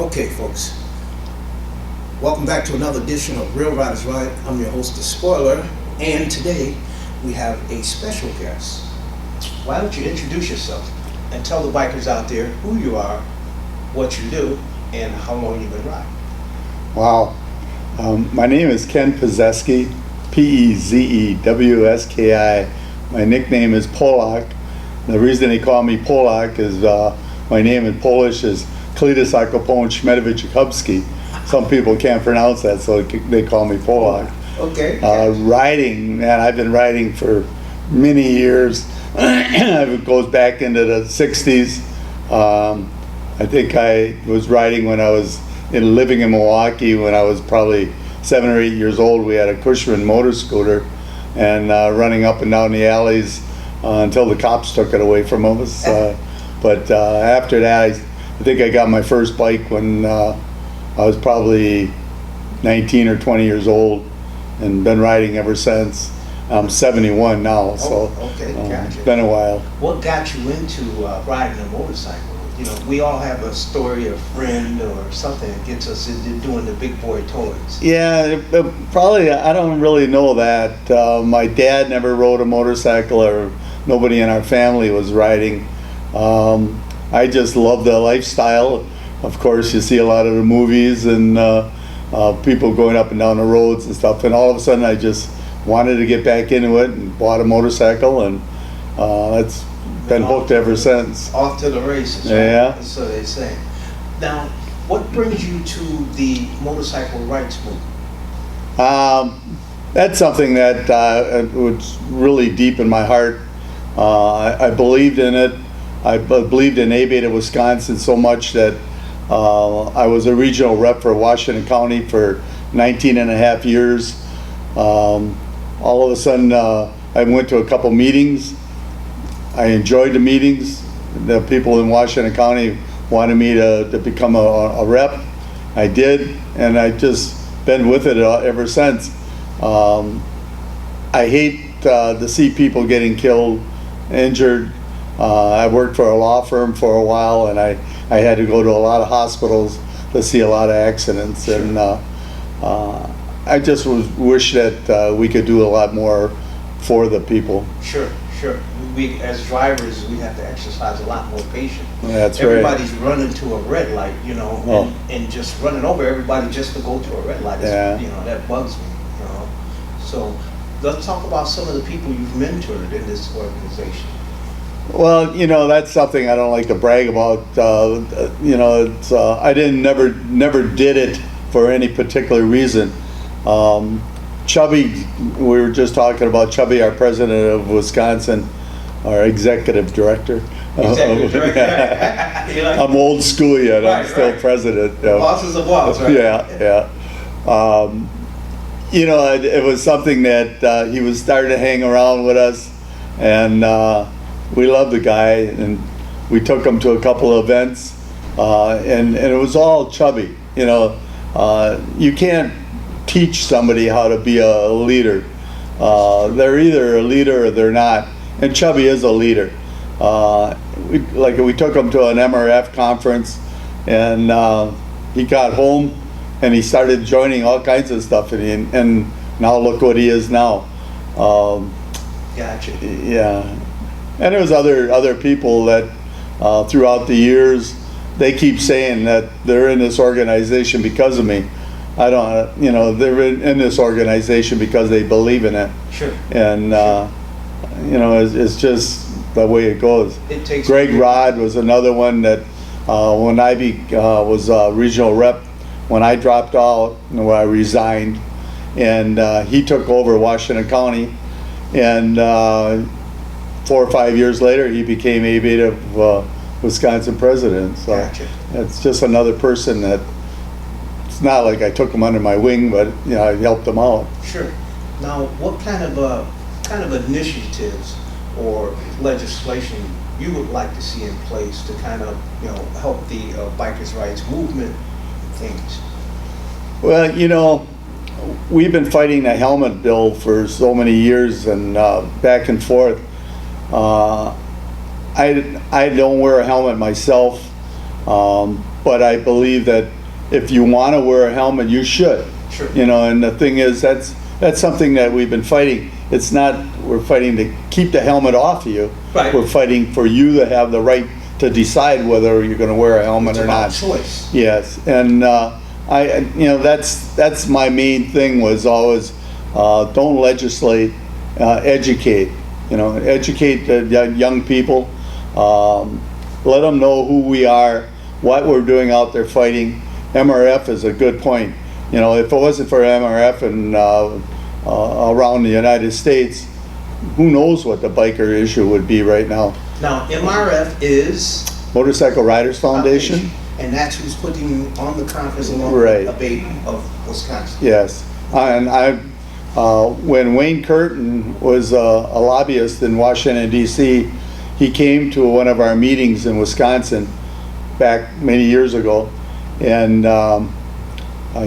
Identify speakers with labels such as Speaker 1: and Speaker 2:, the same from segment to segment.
Speaker 1: Okay, folks, welcome back to another edition of Real Riders Ride. I'm your host, The Spoiler, and today we have a special guest. Why don't you introduce yourself and tell the bikers out there who you are, what you do, and how long you've been riding.
Speaker 2: Wow. My name is Ken Pezewski, Pezewski. My nickname is Polack. The reason they call me Polack is my name in Polish is Klitus Akopon Shmedovich. Some people can't pronounce that, so they call me Polack.
Speaker 1: Okay.
Speaker 2: Riding, man, I've been riding for many years. It goes back into the 60s. I think I was riding when I was living in Milwaukee when I was probably 7 or 8 years old. We had a Cushman motor scooter and running up and down the alleys until the cops took it away from us. But after that, I think I got my first bike when I was probably 19 or 20 years old and been riding ever since. I'm 71 now, so
Speaker 1: okay, gotcha.
Speaker 2: It's been a while.
Speaker 1: What got you into riding a motorcycle? You know, we all have a story, a friend or something that gets us into doing the big boy toys.
Speaker 2: Yeah, probably, I don't really know that. My dad never rode a motorcycle, or nobody in our family was riding. I just love the lifestyle. Of course, you see a lot of the movies and people going up and down the roads and stuff, and all of a sudden I just wanted to get back into it and bought a motorcycle, and that's been hooked ever since.
Speaker 1: Off to the races, right?
Speaker 2: Yeah.
Speaker 1: So they say. Now, what brings you to the motorcycle rights movement?
Speaker 2: That's something that was really deep in my heart. I believed in it. I believed in A-Beta, Wisconsin so much that I was a regional rep for Washington County for 19 and a half years. All of a sudden, I went to a couple meetings. I enjoyed the meetings. The people in Washington County wanted me to become a rep. I did, and I just been with it ever since. I hate to see people getting killed, injured. I worked for a law firm for a while, and I had to go to a lot of hospitals to see a lot of accidents.
Speaker 1: Sure.
Speaker 2: And I just wish that we could do a lot more for the people.
Speaker 1: Sure. We, as drivers, we have to exercise a lot more patience.
Speaker 2: That's
Speaker 1: Everybody's
Speaker 2: right.
Speaker 1: running to a red light, you know, and just running over everybody just to go to a red light.
Speaker 2: Yeah.
Speaker 1: You know, that bugs me, you know. So let's talk about some of the people you've mentored in this organization.
Speaker 2: Well, you know, that's something I don't like to brag about. You know, it's, I never did it for any particular reason. Chubby, we were just talking about Chubby, our president of Wisconsin, our executive director.
Speaker 1: Executive director.
Speaker 2: Yeah. I'm old school yet. I'm still president.
Speaker 1: Boss is a boss, right?
Speaker 2: Yeah. You know, it was something that he was starting to hang around with us, and we loved the guy, and we took him to a couple of events, and it was all Chubby. You know, you can't teach somebody how to be a leader. They're either a leader or they're not, and Chubby is a leader. We took him to an MRF conference, and he got home and he started joining all kinds of stuff, and now look what he is now.
Speaker 1: Gotcha.
Speaker 2: Yeah, and there's other people that throughout the years, they keep saying that they're in this organization because of me. I don't, you know, they're in this organization because they believe in it.
Speaker 1: Sure.
Speaker 2: And you know, it's just the way it goes.
Speaker 1: It takes
Speaker 2: Greg Rod was another one that when I was regional rep, when I dropped out, when I resigned, and he took over Washington County, and 4 or 5 years later, he became A-Beta Wisconsin president. So
Speaker 1: Gotcha.
Speaker 2: it's just another person that. It's not like I took him under my wing, but you know, I helped him out.
Speaker 1: Sure. Now, what kind of initiatives or legislation you would like to see in place to kind of, you know, help the bikers' rights movement and things?
Speaker 2: Well, you know, we've been fighting the helmet bill for so many years, and back and forth. I don't wear a helmet myself. but I believe that if you want to wear a helmet, you should.
Speaker 1: Sure.
Speaker 2: You know, and the thing is, that's something that we've been fighting. It's not we're fighting to keep the helmet off of you.
Speaker 1: Right.
Speaker 2: We're fighting for you to have the right to decide whether you're going to wear a helmet
Speaker 1: It's
Speaker 2: or
Speaker 1: about
Speaker 2: not.
Speaker 1: choice.
Speaker 2: Yes, and that's my main thing was always don't legislate, educate. Educate the young people. Let them know who we are, what we're doing out there fighting. MRF is a good point. If it wasn't for MRF and around the United States, who knows what the biker issue would be right now.
Speaker 1: Now, MRF is
Speaker 2: Motorcycle Riders Foundation.
Speaker 1: And that's who's putting on the conference along
Speaker 2: Right.
Speaker 1: with ABATE of Wisconsin.
Speaker 2: Yes, and when Wayne Curtin was a lobbyist in Washington D.C., he came to one of our meetings in Wisconsin back many years ago, and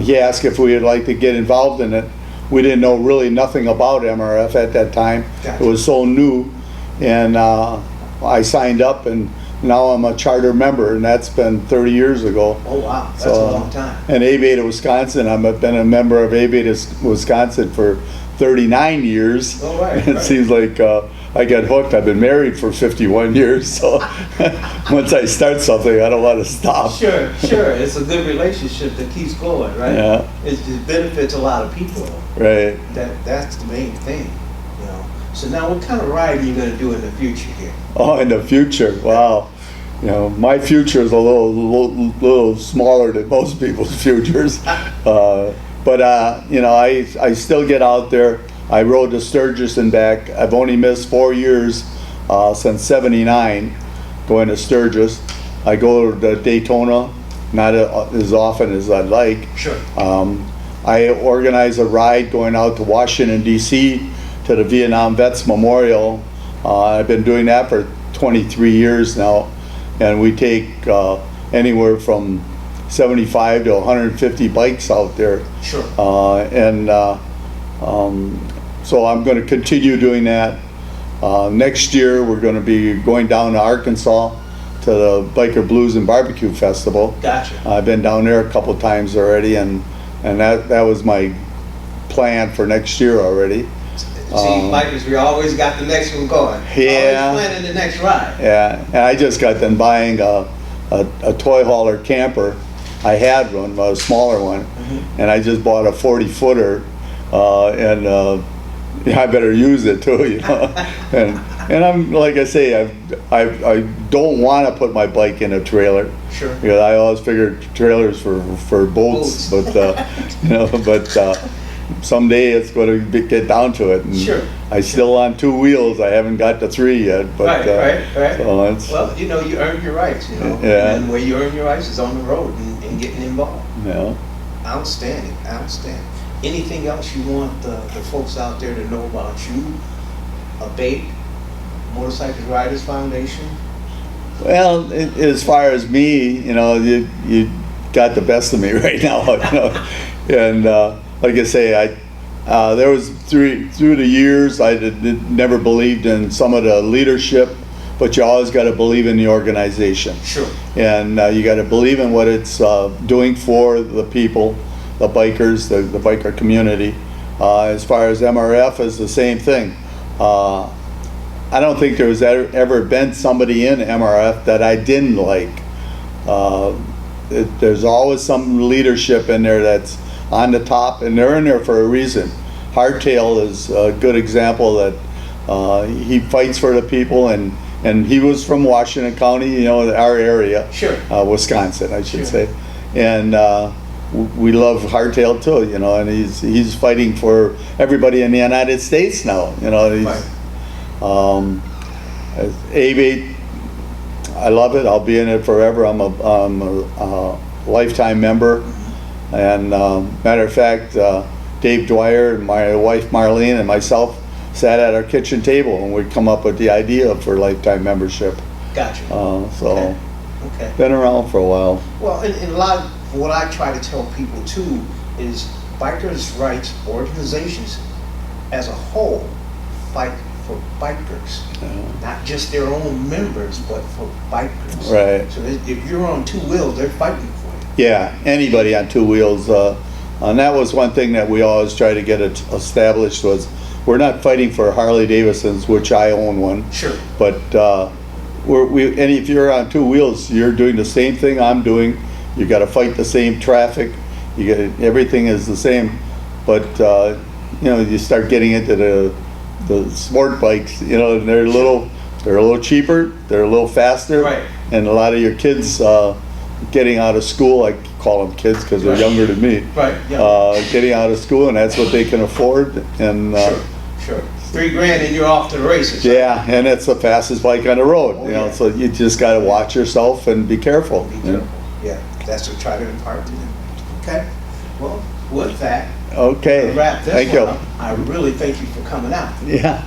Speaker 2: he asked if we would like to get involved in it. We didn't know really nothing about MRF at that time.
Speaker 1: Gotcha.
Speaker 2: It was so new, and I signed up, and now I'm a charter member, and that's been 30 years ago.
Speaker 1: Oh, wow, that's a long time.
Speaker 2: And ABATE of Wisconsin, I've been a member of ABATE of Wisconsin for 39 years.
Speaker 1: Oh, right,
Speaker 2: It
Speaker 1: right.
Speaker 2: seems like I got hooked. I've been married for 51 years, so once I start something, I don't want to stop.
Speaker 1: Sure. It's a good relationship that keeps going, right?
Speaker 2: Yeah.
Speaker 1: It benefits a lot of people.
Speaker 2: Right.
Speaker 1: That's the main thing, So now what kind of riding are you going to do in the future here?
Speaker 2: Oh, in the future, wow. My future is a little smaller than most people's futures. But I still get out there. I rode to Sturgis and back. I've only missed 4 years since '79 going to Sturgis. I go to Daytona, not as often as I'd like.
Speaker 1: Sure.
Speaker 2: I organize a ride going out to Washington D.C. to the Vietnam Vets Memorial. I've been doing that for 23 years now, and we take anywhere from 75 to 150 bikes out there.
Speaker 1: Sure.
Speaker 2: So I'm going to continue doing that. Next year we're going to be going down to Arkansas to the Biker Blues and Barbecue Festival.
Speaker 1: Gotcha.
Speaker 2: I've been down there a couple times already, and that was my plan for next year already.
Speaker 1: See, bikers, we always got the next one going.
Speaker 2: Yeah.
Speaker 1: Always planning the next ride.
Speaker 2: Yeah, and I just got done buying a toy hauler camper. I had one, a smaller one, and I just bought a 40-footer, and I better use it too, And I'm like I say, I don't want to put my bike in a trailer.
Speaker 1: Sure.
Speaker 2: Because I always figured trailers for boats, but someday it's going to get down to it. And
Speaker 1: Sure.
Speaker 2: I still on 2 wheels. I haven't got to 3 yet. But,
Speaker 1: Right.
Speaker 2: So it's,
Speaker 1: Well, you earn your rights,
Speaker 2: Yeah.
Speaker 1: And where you earn your rights is on the road and getting involved.
Speaker 2: yeah.
Speaker 1: Outstanding. Anything else you want the folks out there to know about you? ABATE, Motorcycle Riders Foundation?
Speaker 2: Well, as far as me, you got the best of me right now. And like I say, there was through the years I never believed in some of the leadership, but you always got to believe in the organization.
Speaker 1: Sure.
Speaker 2: And you got to believe in what it's doing for the people, the bikers, the biker community. As far as MRF is the same thing. I don't think there was ever been somebody in MRF that I didn't like. There's always some leadership in there that's on the top, and they're in there for a reason. Hardtail is a good example that he fights for the people, and he was from Washington County, our area.
Speaker 1: Sure.
Speaker 2: Wisconsin, I should
Speaker 1: Sure.
Speaker 2: say. And we love Hardtail too, and he's fighting for everybody in the United States now.
Speaker 1: Right.
Speaker 2: ABATE, I love it. I'll be in it forever. I'm a lifetime member. And matter of fact, Dave Dwyer and my wife Marlene and myself sat at our kitchen table and we'd come up with the idea for lifetime membership.
Speaker 1: Gotcha.
Speaker 2: So
Speaker 1: Okay.
Speaker 2: been around for a while.
Speaker 1: Well, and a lot of what I try to tell people too is bikers' rights organizations as a whole fight for bikers. Not just their own members, but for bikers.
Speaker 2: Right.
Speaker 1: So if you're on two wheels, they're fighting for you.
Speaker 2: Yeah, anybody on two wheels. And that was one thing that we always try to get it established was we're not fighting for Harley Davidsons, which I own one.
Speaker 1: Sure.
Speaker 2: But and if you're on two wheels, you're doing the same thing I'm doing. You got to fight the same traffic. You got everything is the same. But you know, you start getting into the sport bikes. You know, and they're a little cheaper. They're a little faster.
Speaker 1: Right.
Speaker 2: And a lot of your kids getting out of school, I call them kids because they're younger than me.
Speaker 1: Right. Yeah.
Speaker 2: Getting out of school, and that's what they can afford. And
Speaker 1: Sure. $3,000 and you're off to the races.
Speaker 2: yeah, and it's the fastest bike on the road.
Speaker 1: Oh,
Speaker 2: You know,
Speaker 1: yeah.
Speaker 2: so you just got to watch yourself and be careful.
Speaker 1: Be
Speaker 2: you know.
Speaker 1: careful. Yeah, that's what try to impart to them. Okay. Well, with that,
Speaker 2: Okay.
Speaker 1: wrap this
Speaker 2: Thank
Speaker 1: one
Speaker 2: you.
Speaker 1: up. I really thank you for coming out.
Speaker 2: Yeah.